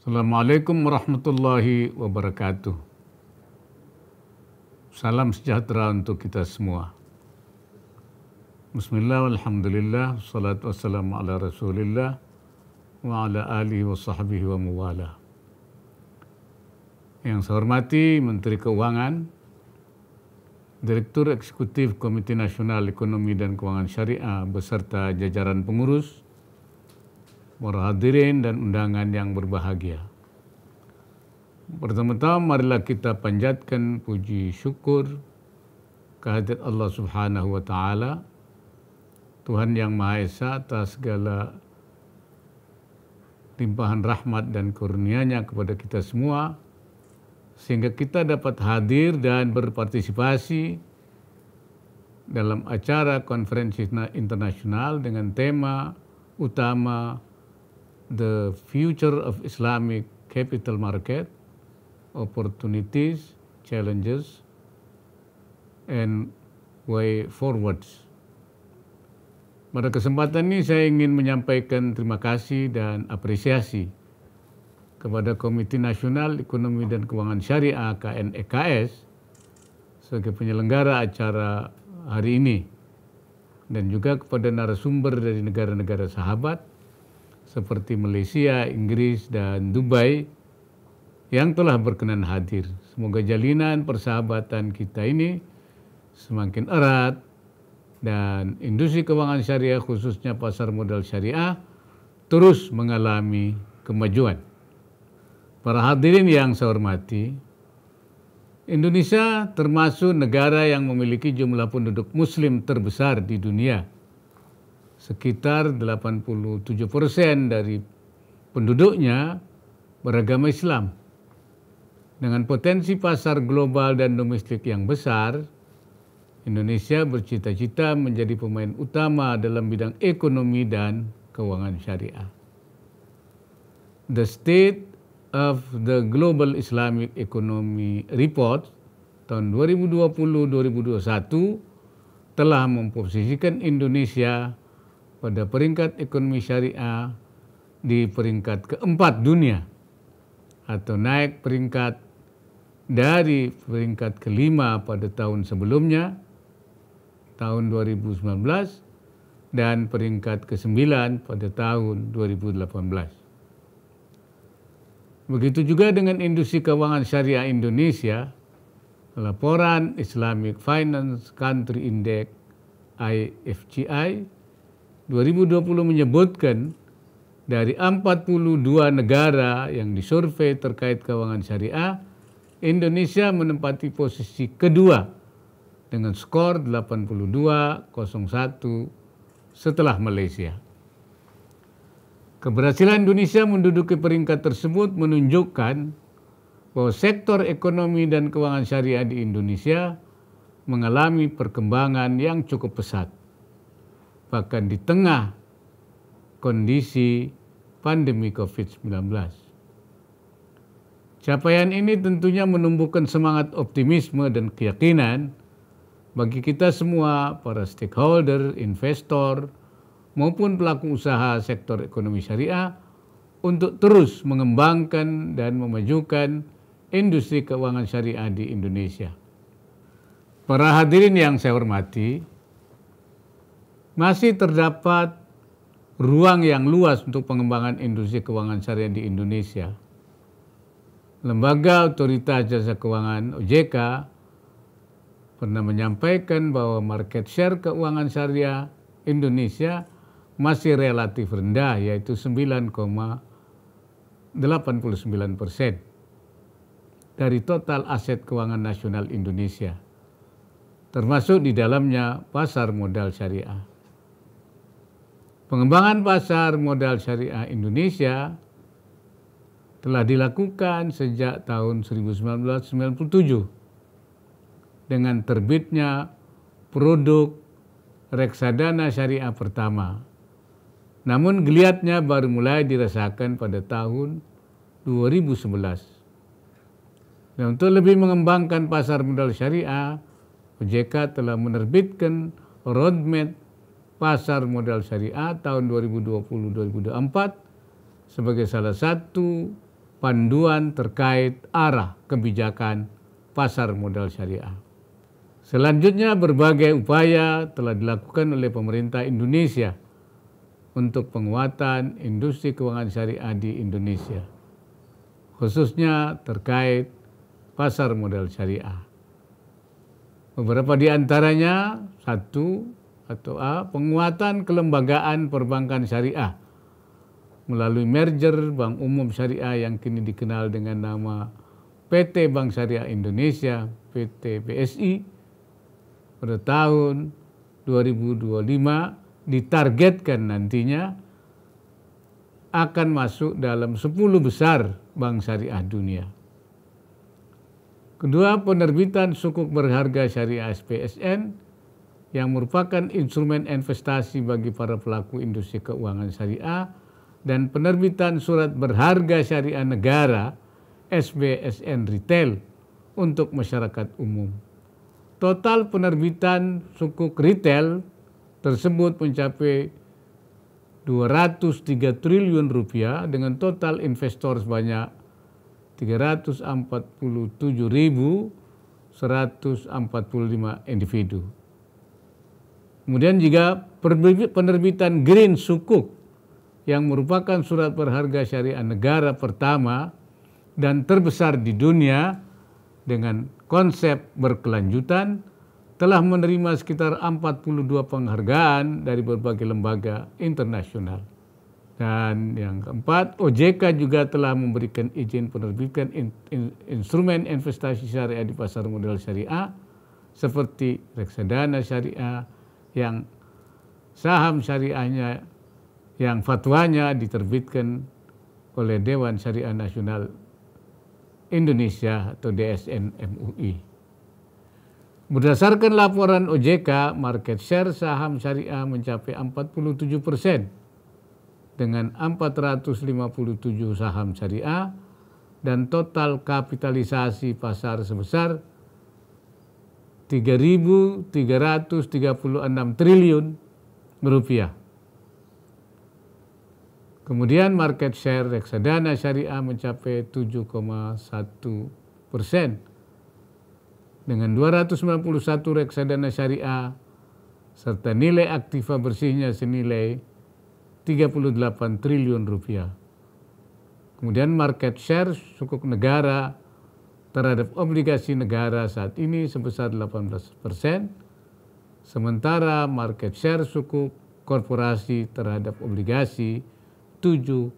Assalamualaikum warahmatullahi wabarakatuh. Salam sejahtera untuk kita semua. Bismillah, alhamdulillah, wassalatu wassalamu ala rasulillah wa ala alihi wa sahbihi wa muwala. Yang saya hormati Menteri Keuangan, Direktur Eksekutif Komite Nasional Ekonomi dan Keuangan Syariah beserta jajaran pengurus, para hadirin dan undangan yang berbahagia. Pertama-tama marilah kita panjatkan puji syukur kehadirat Allah Subhanahu wa Ta'ala, Tuhan yang Maha Esa, atas segala limpahan rahmat dan karunia-Nya kepada kita semua, sehingga kita dapat hadir dan berpartisipasi dalam acara konferensi internasional dengan tema utama The Future of Islamic Capital Market, Opportunities, Challenges, and Way Forwards. Pada kesempatan ini saya ingin menyampaikan terima kasih dan apresiasi kepada Komite Nasional Ekonomi dan Keuangan Syariah KNEKS sebagai penyelenggara acara hari ini, dan juga kepada narasumber dari negara-negara sahabat seperti Malaysia, Inggris, dan Dubai yang telah berkenan hadir. Semoga jalinan persahabatan kita ini semakin erat dan industri keuangan syariah, khususnya pasar modal syariah, terus mengalami kemajuan. Para hadirin yang saya hormati, Indonesia termasuk negara yang memiliki jumlah penduduk muslim terbesar di dunia. Sekitar 87% dari penduduknya beragama Islam. Dengan potensi pasar global dan domestik yang besar, Indonesia bercita-cita menjadi pemain utama dalam bidang ekonomi dan keuangan syariah. The State of the Global Islamic Economy Report tahun 2020-2021 telah memposisikan Indonesia pada peringkat ekonomi syariah di peringkat keempat dunia, atau naik peringkat dari peringkat kelima pada tahun sebelumnya, tahun 2019, dan peringkat ke-9 pada tahun 2018. Begitu juga dengan industri keuangan syariah Indonesia. Laporan Islamic Finance Country Index IFCI 2020 menyebutkan dari 42 negara yang disurvei terkait keuangan syariah, Indonesia menempati posisi kedua dengan skor 82,01 setelah Malaysia. Keberhasilan Indonesia menduduki peringkat tersebut menunjukkan bahwa sektor ekonomi dan keuangan syariah di Indonesia mengalami perkembangan yang cukup pesat, bahkan di tengah kondisi pandemi COVID-19. Capaian ini tentunya menumbuhkan semangat optimisme dan keyakinan bagi kita semua, para stakeholder, investor, maupun pelaku usaha sektor ekonomi syariah, untuk terus mengembangkan dan memajukan industri keuangan syariah di Indonesia. Para hadirin yang saya hormati, masih terdapat ruang yang luas untuk pengembangan industri keuangan syariah di Indonesia. Lembaga Otoritas Jasa Keuangan OJK pernah menyampaikan bahwa market share keuangan syariah Indonesia masih relatif rendah, yaitu 9,89% dari total aset keuangan nasional Indonesia, termasuk di dalamnya pasar modal syariah. Pengembangan pasar modal syariah Indonesia telah dilakukan sejak tahun 1997 dengan terbitnya produk reksadana syariah pertama. Namun geliatnya baru mulai dirasakan pada tahun 2011. Dan untuk lebih mengembangkan pasar modal syariah, OJK telah menerbitkan roadmap pasar modal syariah tahun 2020-2024 sebagai salah satu panduan terkait arah kebijakan pasar modal syariah. Selanjutnya, berbagai upaya telah dilakukan oleh pemerintah Indonesia untuk penguatan industri keuangan syariah di Indonesia, khususnya terkait pasar modal syariah. Beberapa di antaranya, penguatan kelembagaan perbankan syariah melalui merger Bank Umum Syariah yang kini dikenal dengan nama PT Bank Syariah Indonesia, PT BSI, pada tahun 2025 ditargetkan nantinya akan masuk dalam 10 besar bank syariah dunia. Kedua, penerbitan sukuk berharga syariah SPSN yang merupakan instrumen investasi bagi para pelaku industri keuangan syariah, dan penerbitan surat berharga syariah negara SBSN retail untuk masyarakat umum. Total penerbitan sukuk retail tersebut mencapai 203 triliun rupiah dengan total investor sebanyak 347.145 individu. Kemudian juga penerbitan green sukuk yang merupakan surat berharga syariah negara pertama dan terbesar di dunia dengan konsep berkelanjutan telah menerima sekitar 42 penghargaan dari berbagai lembaga internasional. Dan yang keempat, OJK juga telah memberikan izin penerbitan instrumen investasi syariah di pasar modal syariah seperti reksadana syariah yang saham syariahnya yang fatwanya diterbitkan oleh Dewan Syariah Nasional Indonesia atau DSN MUI. Berdasarkan laporan OJK, market share saham syariah mencapai 47% dengan 457 saham syariah dan total kapitalisasi pasar sebesar 3.336 triliun rupiah. Kemudian market share reksadana syariah mencapai 7,1% dengan 291 reksadana syariah serta nilai aktiva bersihnya senilai 38 triliun rupiah. Kemudian market share sukuk negara terhadap obligasi negara saat ini sebesar 18%, sementara market share sukuk korporasi terhadap obligasi 7,2%.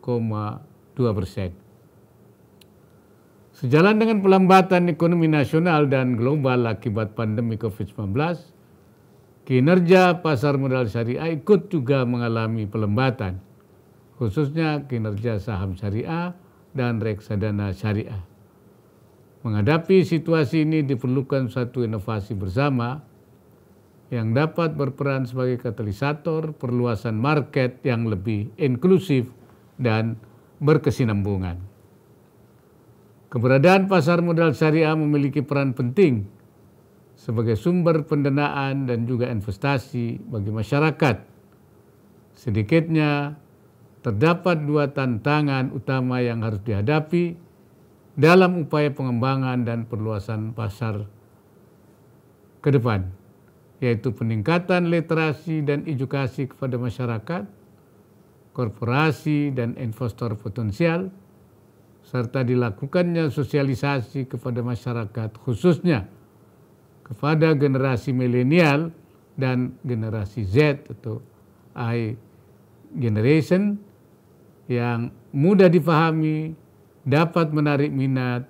Sejalan dengan pelambatan ekonomi nasional dan global akibat pandemi COVID-19, kinerja pasar modal syariah ikut juga mengalami pelembatan, khususnya kinerja saham syariah dan reksadana syariah. Menghadapi situasi ini diperlukan suatu inovasi bersama yang dapat berperan sebagai katalisator perluasan market yang lebih inklusif dan berkesinambungan. Keberadaan pasar modal syariah memiliki peran penting sebagai sumber pendanaan dan juga investasi bagi masyarakat. Sedikitnya terdapat dua tantangan utama yang harus dihadapi dalam upaya pengembangan dan perluasan pasar ke depan, yaitu peningkatan literasi dan edukasi kepada masyarakat, korporasi dan investor potensial, serta dilakukannya sosialisasi kepada masyarakat khususnya kepada generasi milenial dan generasi Z atau I generation yang mudah dipahami, dapat menarik minat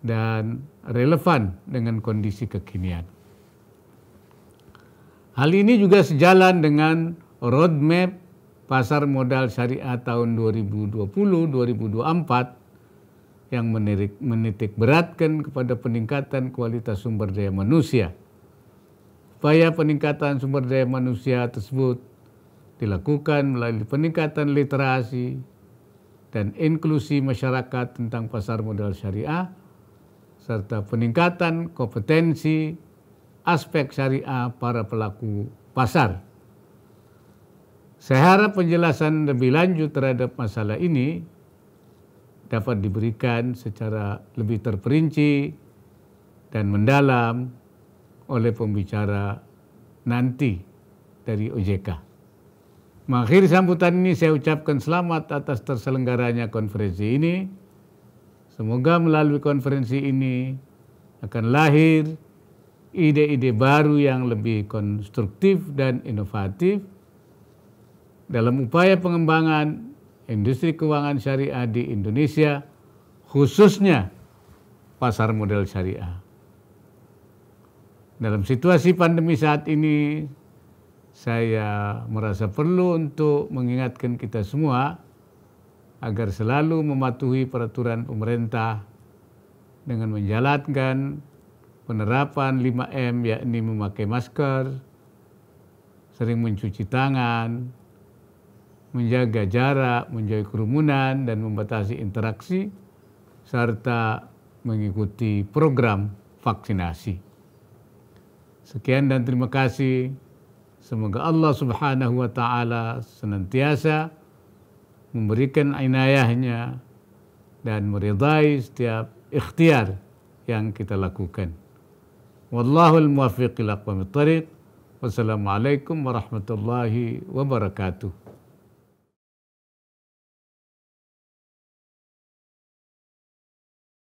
dan relevan dengan kondisi kekinian. Hal ini juga sejalan dengan roadmap pasar modal syariah tahun 2020-2024 yang menitik beratkan kepada peningkatan kualitas sumber daya manusia. Upaya peningkatan sumber daya manusia tersebut dilakukan melalui peningkatan literasi dan inklusi masyarakat tentang pasar modal syariah, serta peningkatan kompetensi aspek syariah para pelaku pasar. Saya harap penjelasan lebih lanjut terhadap masalah ini dapat diberikan secara lebih terperinci dan mendalam oleh pembicara nanti dari OJK. Mengakhiri sambutan ini saya ucapkan selamat atas terselenggaranya konferensi ini. Semoga melalui konferensi ini akan lahir ide-ide baru yang lebih konstruktif dan inovatif dalam upaya pengembangan industri keuangan syariah di Indonesia, khususnya pasar modal syariah. Dalam situasi pandemi saat ini, saya merasa perlu untuk mengingatkan kita semua agar selalu mematuhi peraturan pemerintah dengan menjalankan penerapan 5M, yakni memakai masker, sering mencuci tangan, menjaga jarak, menjauhi kerumunan, dan membatasi interaksi, serta mengikuti program vaksinasi. Sekian dan terima kasih. Semoga Allah Subhanahu wa Ta'ala senantiasa memberikan inayahnya dan meridai setiap ikhtiar yang kita lakukan. Wallahul muwaffiq ila aqwamit thariq. Wassalamualaikum warahmatullahi wabarakatuh.